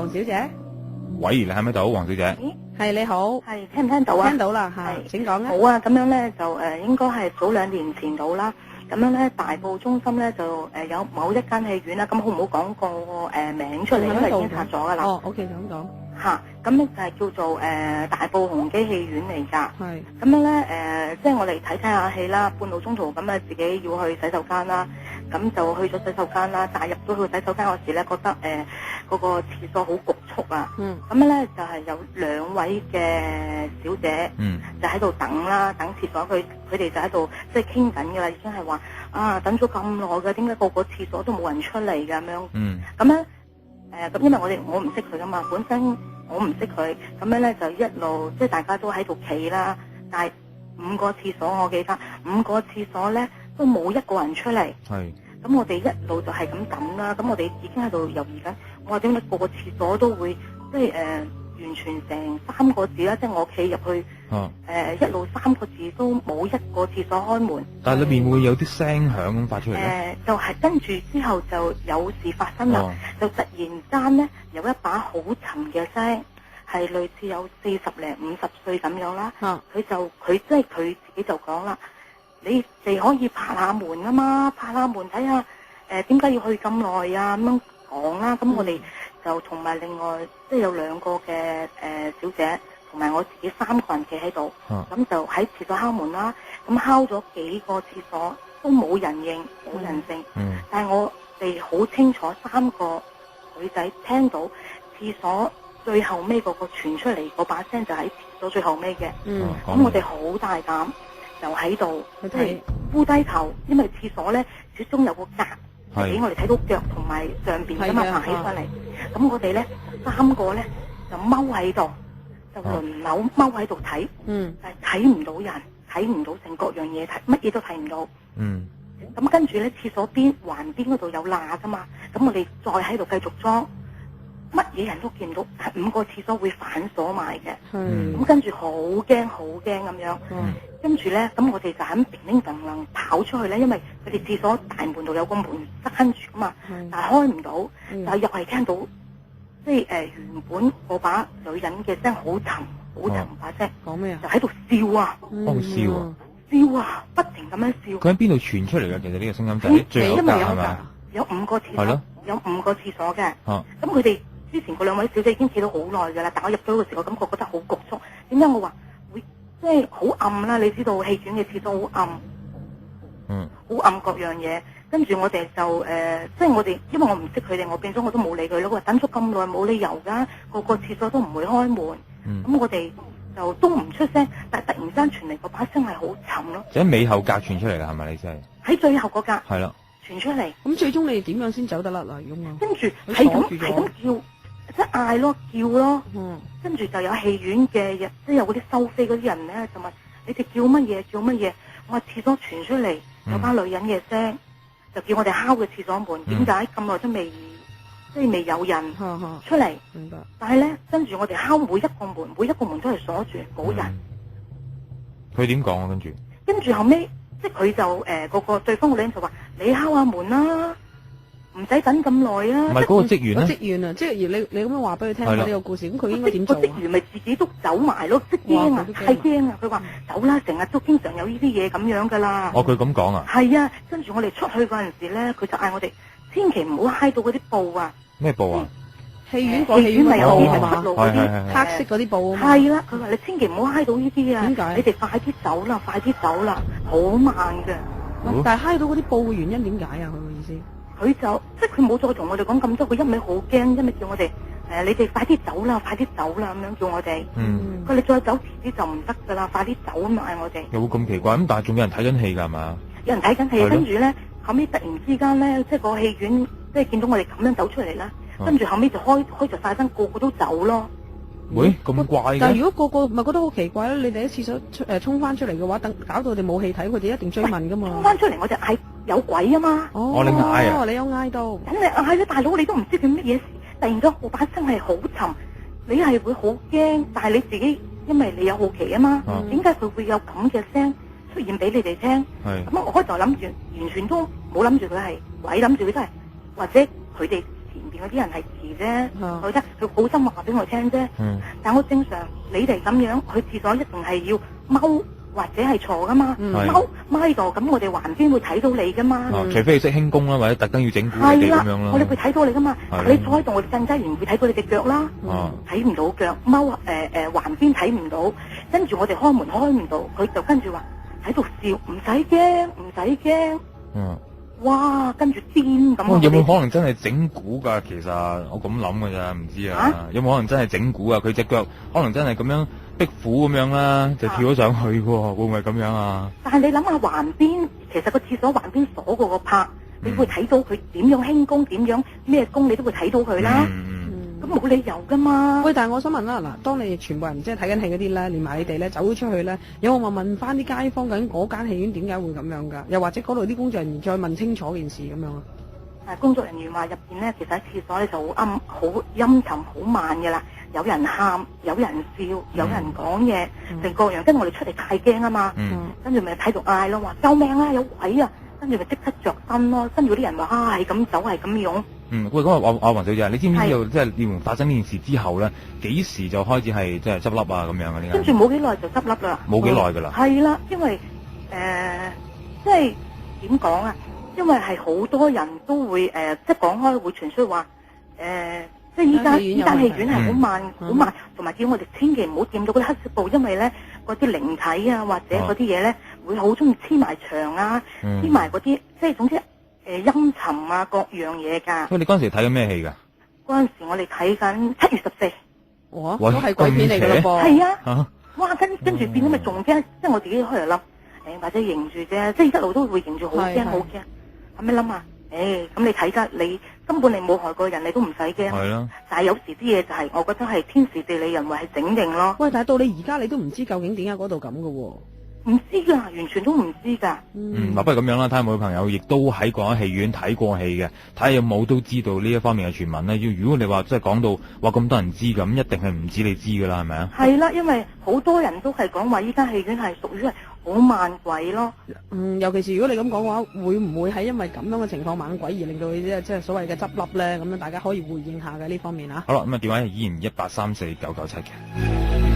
黃小姐。喂，你喺咪度，黃小姐？係你好，係聽唔聽到啊？聽到啦嚇，請講啊。好啊，咁樣咧就應該係早2年前到啦。咁樣咧大埔中心咧就有某一間戲院啦，咁好唔好講個名出嚟？因為已經拆咗噶啦。哦，OK，咁講。咁咧就係叫做大埔鴻基戲院嚟㗎。係。咁樣咧即係我哋睇下戲啦，半路中途咁啊自己要去洗手間啦，咁就去咗洗手間啦。但係入咗去洗手間嗰時咧，覺得嗰個廁所好局促啊。咁樣咧就係有2位嘅小姐，就喺度等啦，等廁所。佢哋就喺度即係傾緊㗎啦，已經係話等咗咁耐㗎，點解個廁所都冇人出嚟㗎咁樣？咁咧咁因為我唔識佢㗎嘛，本身我唔識佢，咁樣咧就一路即係大家都喺度企啦，但係5個廁所我記得5個廁所咧都冇一個人出嚟。係。咁我哋一路就係咁等啦，咁我哋已經喺度猶豫緊，我話點解個廁所都會即係完全成3個字啦，即係我企入去一路3個字都冇一個廁所開門。但係裏面會有啲聲響咁發出嚟咧？就係跟住之後就有事發生啦，就突然間咧有一把好沉嘅聲，係類似有40零50歲咁樣啦。佢即係佢自己就講啦，你哋可以拍下門啊嘛，拍下門睇下點解要去咁耐啊咁樣講啦。咁我哋就同埋另外即係有2個嘅小姐同埋我自己3個人企喺度，咁就喺廁所敲門啦。咁敲咗幾個廁所都冇人應，冇人應。但係我哋好清楚3個女仔聽到廁所最後尾嗰個傳出嚟嗰把聲就喺廁所最後尾嘅。咁我哋好大膽就喺度即係烏低頭，因為廁所咧始終有個格俾我哋睇到腳同埋上邊噶嘛，爬起上嚟。咁我哋咧3個咧就踎喺度，就輪流踎喺度睇，但係睇唔到人，睇唔到成各樣嘢，乜嘢都睇唔到。咁跟住咧廁所邊環邊嗰度有罅噶嘛，咁我哋再喺度繼續裝，乜嘢人都見唔到，5個廁所會反鎖埋嘅。咁跟住好驚好驚咁樣。跟住咧，咁我哋就喺叮叮噹噹跑出去咧，因為佢哋廁所大門度有個門閂住噶嘛，但係開唔到，但係又係聽到，即係原本嗰把女人嘅聲好沉，好沉把聲，講咩啊？就喺度笑啊！笑啊！笑啊！不停咁樣笑。佢喺邊度傳出嚟嘅？其實呢個聲音就係最後格係咪？有5個廁所，有5個廁所嘅。咁佢哋之前嗰2位小姐已經企到好耐㗎啦，但我入咗嘅時候，感覺覺得好局促。點解我話會？即係好暗啦，你知道戲院嘅廁所好暗，好暗各樣嘢。跟住我哋就即係我哋，因為我唔識佢哋，我變咗我都冇理佢咯。我話等咗咁耐冇理由㗎，個廁所都唔會開門。咁我哋就都唔出聲，但係突然間傳嚟個把聲係好沉咯。就喺尾後格傳出嚟㗎，係咪你真係？喺最後嗰格。係啦。傳出嚟。咁最終你哋點樣先走得甩啊？咁啊？跟住係咁叫。即係嗌咯，叫咯，跟住就有戲院嘅人，即係有嗰啲收飛嗰啲人咧，就問你哋叫乜嘢？叫乜嘢？我話廁所傳出嚟有班女人嘅聲，就叫我哋敲嘅廁所門。點解咁耐都未，即係未有人出嚟？明白。但係咧，跟住我哋敲每一個門都係鎖住，冇人。佢點講啊？跟住後尾，即係佢就個對方個女人就話：你敲下門啦。唔使等咁耐啊！唔係嗰個職員咧？職員啊，即係你咁樣話俾佢聽呢個故事，咁佢應該點做啊？個職員咪自己都走埋咯，即驚啊，太驚啊！佢話走啦，成日都經常有呢啲嘢咁樣噶啦。佢咁講啊？係啊，跟住我哋出去嗰陣時咧，佢就嗌我哋千祈唔好揩到嗰啲布啊！咩布啊？戲院咪有啲出路嗰啲黑色嗰啲布啊？係啦，佢話你千祈唔好揩到呢啲啊！點解？你哋快啲走啦，快啲走啦，好慢㗎。但係揩到嗰啲布嘅原因點解啊？佢嘅意思？佢就即係佢冇再同我哋講咁多，佢一味好驚，一味叫我哋你哋快啲走啦，快啲走啦咁樣叫我哋。佢哋再走遲啲就唔得噶啦，快啲走咁嗌我哋。有冇咁奇怪？咁但係仲有人睇緊戲㗎係嘛？有人睇緊戲，跟住咧後尾突然之間咧，即係個戲院即係見到我哋咁樣走出嚟啦，跟住後尾就開咗晒燈，個個都走咯。喂，咁怪嘅。但係如果個個咪覺得好奇怪咧，你哋喺廁所衝翻出嚟嘅話，搞到我哋冇戲睇，佢哋一定追問噶嘛。衝翻出嚟我就嗌有鬼啊嘛！你嗌啊！你有嗌到？咁你嗌咗大佬，你都唔知佢乜嘢事，突然間我把聲係好沉，你係會好驚，但係你自己因為你有好奇啊嘛，點解佢會有咁嘅聲出現俾你哋聽？咁我開頭諗住完全都冇諗住佢係鬼，諗住佢都係或者佢哋邊嗰啲人係遲啫，我覺得佢好心話俾我聽啫。但我正常你哋咁樣去廁所一定係要踎或者係坐噶嘛，踎喺度，咁我哋橫邊會睇到你噶嘛。除非你識輕功啦，或者特登要整蠱你哋咁樣啦。我哋會睇到你噶嘛。你坐喺度，我哋更加唔會睇到你隻腳啦。睇唔到腳，踎橫邊睇唔到，跟住我哋開門開唔到，佢就跟住話喺度笑，唔使驚，唔使驚。哇！跟住癲咁。有冇可能真係整蠱㗎？其實我咁諗㗎咋，唔知啊。有冇可能真係整蠱啊？佢隻腳可能真係咁樣壁虎咁樣啦，就跳咗上去喎，會唔會咁樣啊？但係你諗下橫邊，其實個廁所橫邊鎖過個拍，你會睇到佢點樣輕功，點樣咩功，你都會睇到佢啦。咁冇理由噶嘛。喂，但係我想問啦，嗱，當你全部人即係睇緊戲嗰啲咧，連埋你哋咧走咗出去咧，有冇問翻啲街坊究竟嗰間戲院點解會咁樣噶？又或者嗰度啲工作人員再問清楚件事咁樣啊？工作人員話入邊咧，其實喺廁所咧就好陰沉、好慢嘅啦。有人喊，有人笑，有人講嘢，成個樣。跟住我哋出嚟太驚啊嘛，跟住咪喺度嗌咯，話救命啊，有鬼啊！跟住咪即刻着身咯。跟住啲人話係咁走，係咁樣。喂，咁阿黃小姐，你知唔知道即係你們發生呢件事之後咧，幾時就開始係即係執笠啊咁樣啊？呢間跟住冇幾耐就執笠啦。冇幾耐㗎啦。係啦，因為即係點講啊？因為係好多人都會即係講開會傳出話即係依間戲院係好慢，好慢，同埋叫我哋千祈唔好掂到嗰啲黑色布，因為咧嗰啲靈體啊或者嗰啲嘢咧會好中意黐埋牆啊，黐埋嗰啲即係總之陰沉啊各樣嘢㗎。喂，你嗰陣時睇緊咩戲㗎？嗰陣時我哋睇緊7月14。哇！都係鬼片嚟㗎咯噃。係啊。哇！跟住變咗咪仲驚，即係我自己開嚟諗，或者認住啫，即係一路都會認住，好驚好驚。係咪諗啊？咁你睇得你根本你冇害過人，你都唔使驚。係咯。但係有時啲嘢就係，我覺得係天時地利人和係整定咯。喂，但係到你而家你都唔知究竟點解嗰度咁嘅喎？唔知㗎，完全都唔知㗎。嗱，不如咁樣啦，睇下有冇朋友亦都喺嗰間戲院睇過戲嘅，睇下有冇都知道呢一方面嘅傳聞咧。如果你話即係講到話咁多人知咁，一定係唔止你知㗎啦，係咪啊？係啦，因為好多人都係講話依間戲院係屬於係好猛鬼咯。尤其是如果你咁講嘅話，會唔會係因為咁樣嘅情況猛鬼而令到佢即係所謂嘅執笠咧？咁樣大家可以回應下嘅呢方面啊。好啦，咁啊電話係依然18349979嘅。